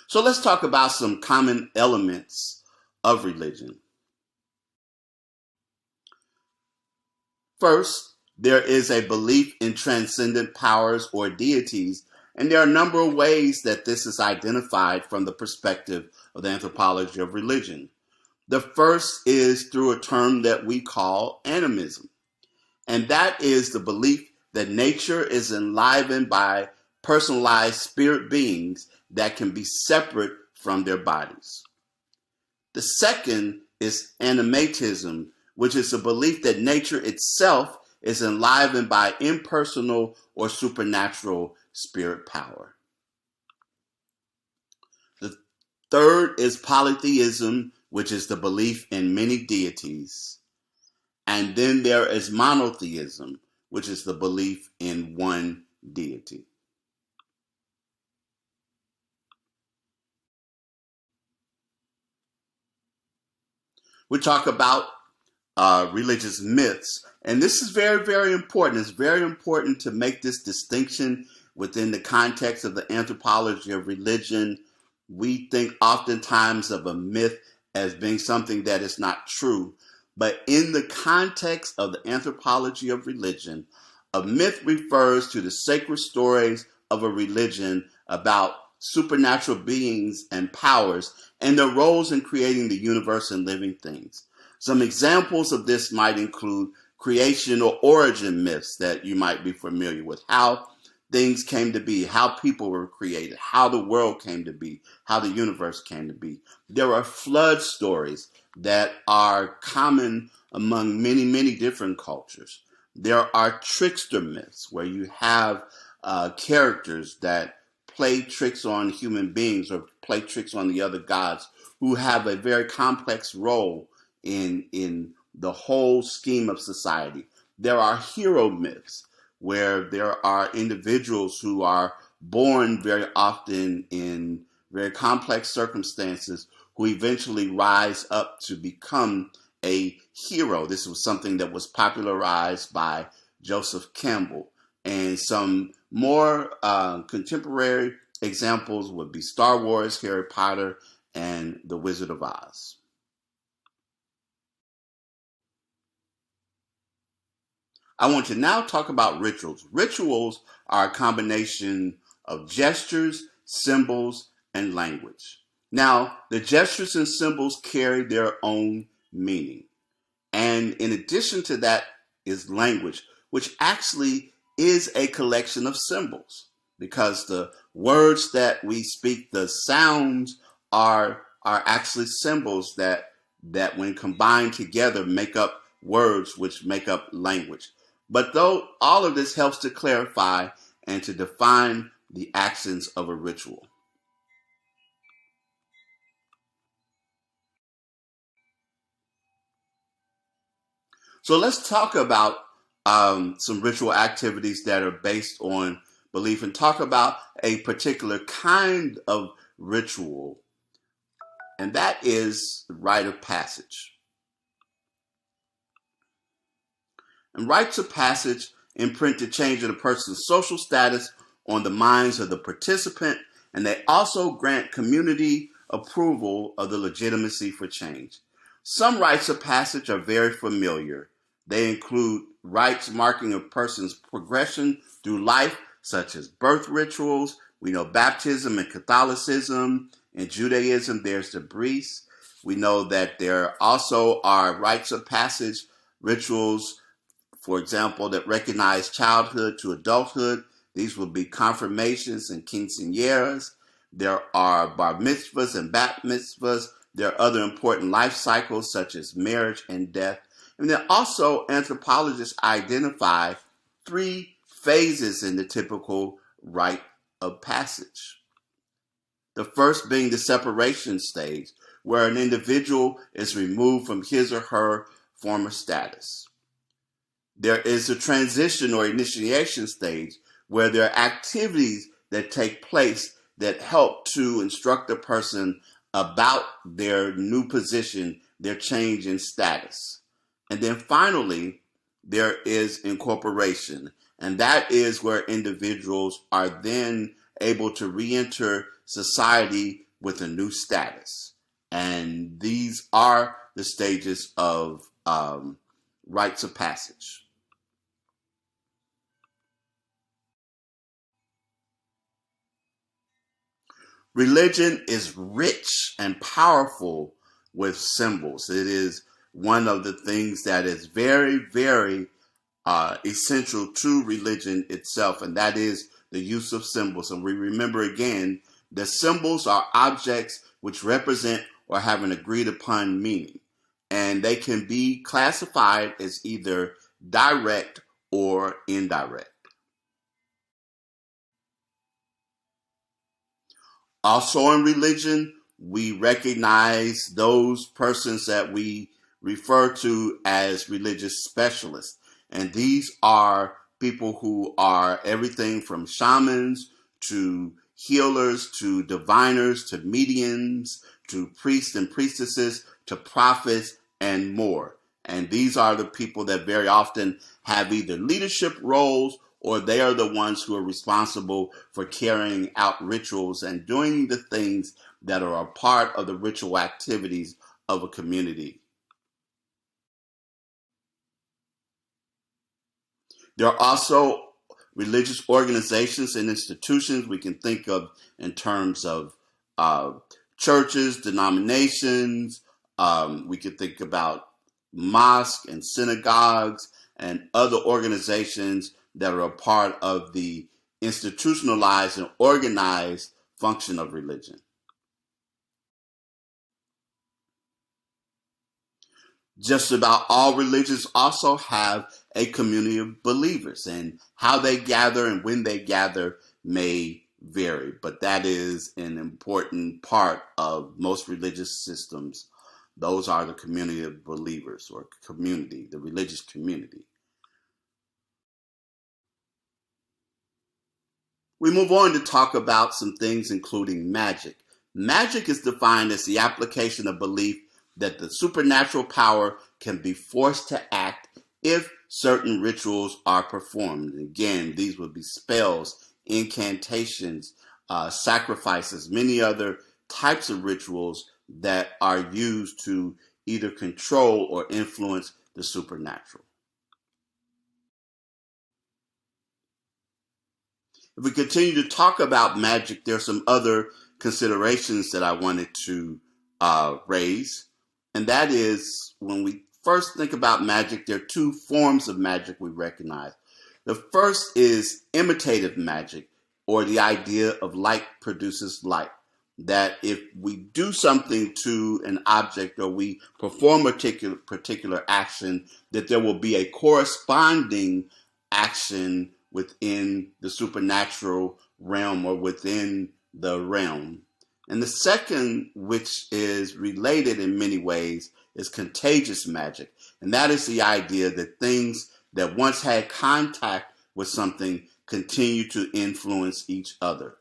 So let's talk about some common elements of religion. First, there is a belief in transcendent powers or deities, and there are a number of ways that this is identified from the perspective of the anthropology of religion. The first is through a term that we call animism, and that is the belief that nature is enlivened by personalized spirit beings that can be separate from their bodies. The second is animatism, which is a belief that nature itself is enlivened by impersonal or supernatural spirit power. The third is polytheism, which is the belief in many deities. And then there is monotheism, which is the belief in one deity. We talk about religious myths, and this is very, very important. It's very important to make this distinction within the context of the anthropology of religion. We think oftentimes of a myth as being something that is not true, but in the context of the anthropology of religion, a myth refers to the sacred stories of a religion about supernatural beings and powers and their roles in creating the universe and living things. Some examples of this might include creation or origin myths that you might be familiar with, how things came to be, how people were created, how the world came to be, how the universe came to be. There are flood stories that are common among many, many different cultures. There are trickster myths where you have characters that play tricks on human beings or play tricks on the other gods who have a very complex role in the whole scheme of society. There are hero myths where there are individuals who are born very often in very complex circumstances who eventually rise up to become a hero. This was something that was popularized by Joseph Campbell. And some more contemporary examples would be Star Wars, Harry Potter, and The Wizard of Oz. I want to now talk about rituals. Rituals are a combination of gestures, symbols, and language. Now, the gestures and symbols carry their own meaning. And in addition to that is language, which actually is a collection of symbols because the words that we speak, the sounds are actually symbols that when combined together make up words which make up language. But though all of this helps to clarify and to define the actions of a ritual. So let's talk about some ritual activities that are based on belief and talk about a particular kind of ritual, and that is the rite of passage. And rites of passage imprint the change of a person's social status on the minds of the participant, and they also grant community approval of the legitimacy for change. Some rites of passage are very familiar. They include rites marking a person's progression through life, such as birth rituals. We know baptism in Catholicism. In Judaism, there's the bris. We know that there also are rites of passage rituals, for example, that recognize childhood to adulthood. These will be confirmations and quinceañeras. There are bar mitzvahs and bat mitzvahs. There are other important life cycles such as marriage and death. And then also anthropologists identify three phases in the typical rite of passage. The first being the separation stage, where an individual is removed from his or her former status. There is a transition or initiation stage where there are activities that take place that help to instruct a person about their new position, their change in status. And then finally, there is incorporation. And that is where individuals are then able to re-enter society with a new status. And these are the stages of rites of passage. Religion is rich and powerful with symbols. It is one of the things that is very, very essential to religion itself, and that is the use of symbols. And we remember again that symbols are objects which represent or have an agreed upon meaning, and they can be classified as either direct or indirect. Also, in religion, we recognize those persons that we refer to as religious specialists. And these are people who are everything from shamans to healers to diviners to mediums to priests and priestesses to prophets and more. And these are the people that very often have either leadership roles or they are the ones who are responsible for carrying out rituals and doing the things that are a part of the ritual activities of a community. There are also religious organizations and institutions we can think of in terms of uh, churches, denominations. We could think about mosques and synagogues and other organizations that are a part of the institutionalized and organized function of religion. Just about all religions also have a community of believers, and how they gather and when they gather may vary, but that is an important part of most religious systems. Those are the community of believers or community, the religious community. We move on to talk about some things including magic. Magic is defined as the application of belief that the supernatural power can be forced to act if certain rituals are performed. Again, these would be spells, incantations, sacrifices, many other types of rituals that are used to either control or influence the supernatural. If we continue to talk about magic, there are some other considerations that I wanted to raise. And that is when we first think about magic, there are two forms of magic we recognize. The first is imitative magic, or the idea of like produces like. That if we do something to an object or we perform a particular action, that there will be a corresponding action within the supernatural realm or within the realm. And the second, which is related in many ways, is contagious magic. And that is the idea that things that once had contact with something continue to influence each other.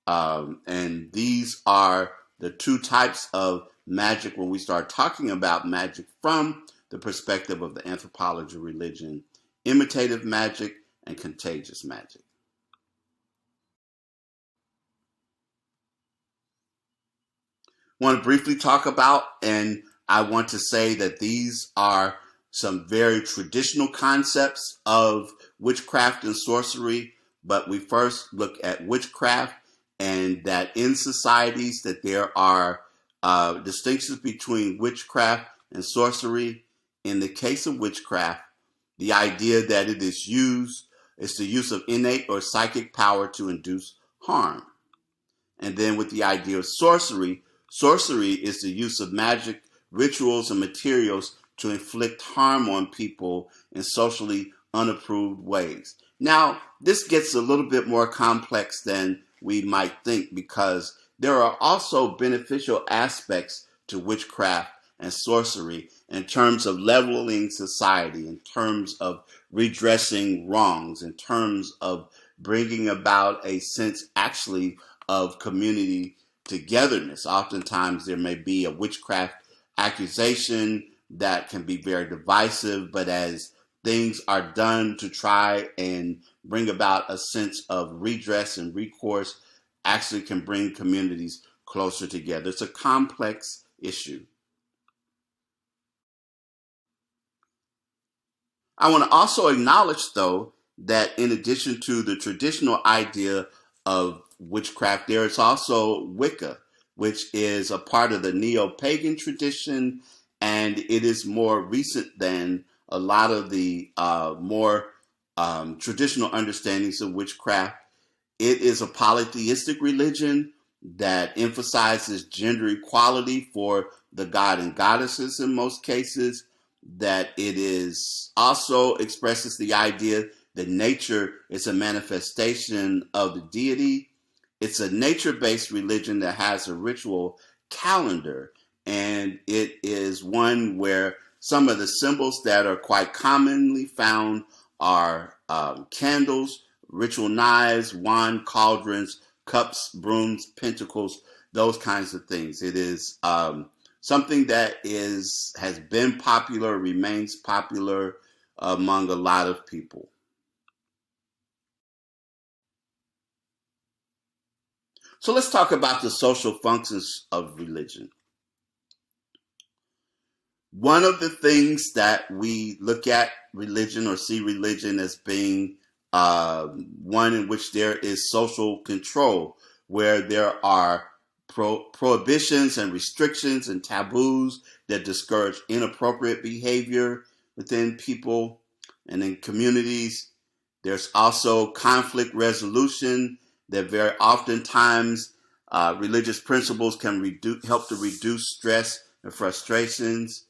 And these are the two types of magic when we start talking about magic from the perspective of the anthropology of religion: imitative magic and contagious magic. I want to briefly talk about, and I want to say that these are some very traditional concepts of witchcraft and sorcery, but we first look at witchcraft and that in societies that there are distinctions between witchcraft and sorcery. In the case of witchcraft, the idea that it is used is the use of innate or psychic power to induce harm. And then with the idea of sorcery, sorcery is the use of magic, rituals, and materials to inflict harm on people in socially unapproved ways. Now, this gets a little bit more complex than we might think, because there are also beneficial aspects to witchcraft and sorcery in terms of leveling society, in terms of redressing wrongs, in terms of bringing about a sense actually of community togetherness. Oftentimes there may be a witchcraft accusation that can be very divisive, but as things are done to try and bring about a sense of redress and recourse, actually can bring communities closer together. It's a complex issue. I want to also acknowledge, though, that in addition to the traditional idea of witchcraft, there is also Wicca, which is a part of the neo pagan tradition, and it is more recent than a lot of the more traditional understandings of witchcraft. It is a polytheistic religion that emphasizes gender equality for the god and goddesses in most cases. That it is also expresses the idea that nature is a manifestation of the deity. It's a nature-based religion that has a ritual calendar, and it is one where some of the symbols that are quite commonly found are candles, ritual knives, wand, cauldrons, cups, brooms, pentacles, those kinds of things. It is something that has been popular, remains popular among a lot of people. So let's talk about the social functions of religion. One of the things that we look at religion or see religion as being one in which there is social control, where there are prohibitions and restrictions and taboos that discourage inappropriate behavior within people and in communities. There's also conflict resolution that very oftentimes religious principles can help to reduce stress and frustrations.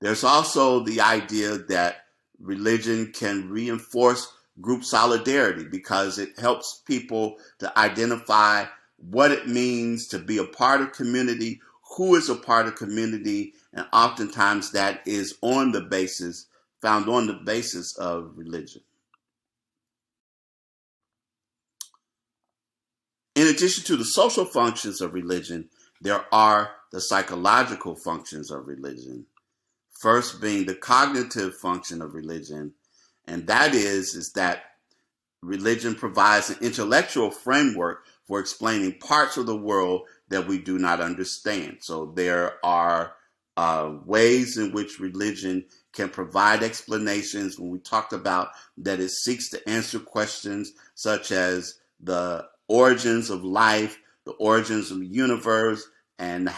There's also the idea that religion can reinforce group solidarity because it helps people to identify what it means to be a part of community, who is a part of community, and oftentimes that is found on the basis of religion. In addition to the social functions of religion, there are the psychological functions of religion. First being the cognitive function of religion, and that is that religion provides an intellectual framework for explaining parts of the world that we do not understand. So there are ways in which religion can provide explanations. When we talked about that, it seeks to answer questions such as the origins of life, the origins of the universe, and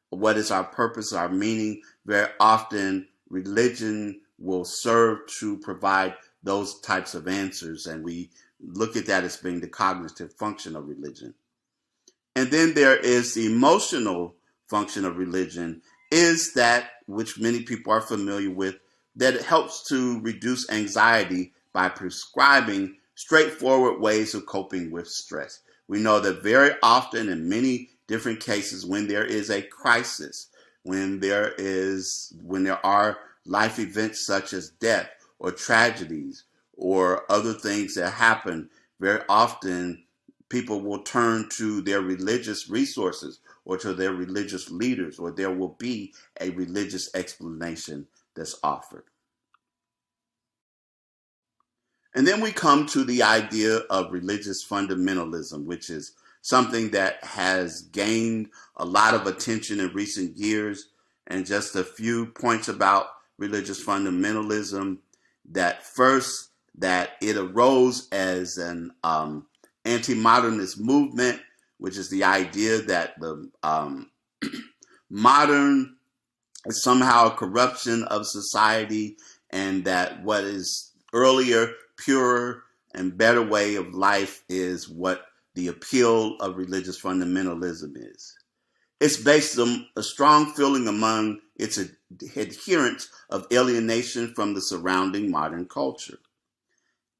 what is our purpose, our meaning. Very often, religion will serve to provide those types of answers, and we look at that as being the cognitive function of religion. And then there is the emotional function of religion, is that which many people are familiar with, that it helps to reduce anxiety by prescribing straightforward ways of coping with stress. We know that very often in many different cases, when there is a crisis, when there are life events such as death or tragedies or other things that happen, very often people will turn to their religious resources or to their religious leaders, or there will be a religious explanation that's offered. And then we come to the idea of religious fundamentalism, which is something that has gained a lot of attention in recent years. And just a few points about religious fundamentalism. That first, that it arose as an anti-modernist movement, which is the idea that the modern is somehow a corruption of society, and that what is earlier, purer, and better way of life is what the appeal of religious fundamentalism is. It's based on a strong feeling among its adherents of alienation from the surrounding modern culture.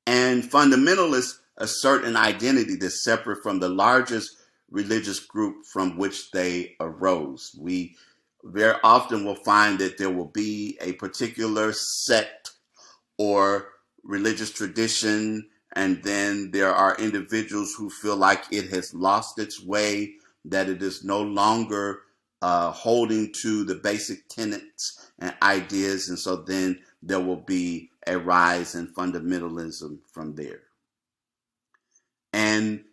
And fundamentalists assert an identity that's separate from the largest religious group from which they arose. We very often will find that there will be a particular sect or religious tradition, and then there are individuals who feel like it has lost its way, that it is no longer holding to the basic tenets and ideas, and so then there will be a rise in fundamentalism from there. And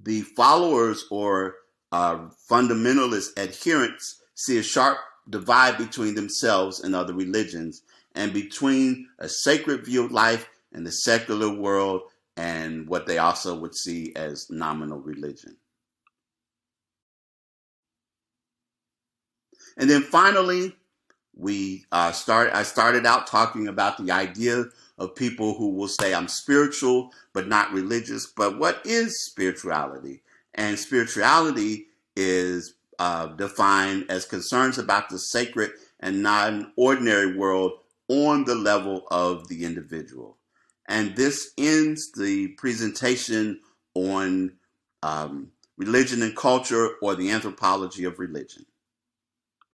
the followers or fundamentalist adherents see a sharp divide between themselves and other religions, and between a sacred view of life and the secular world, and what they also would see as nominal religion. And then finally, I started out talking about the idea of people who will say, I'm spiritual, but not religious. But what is spirituality? And spirituality is defined as concerns about the sacred and non-ordinary world on the level of the individual. And this ends the presentation on religion and culture, or the anthropology of religion.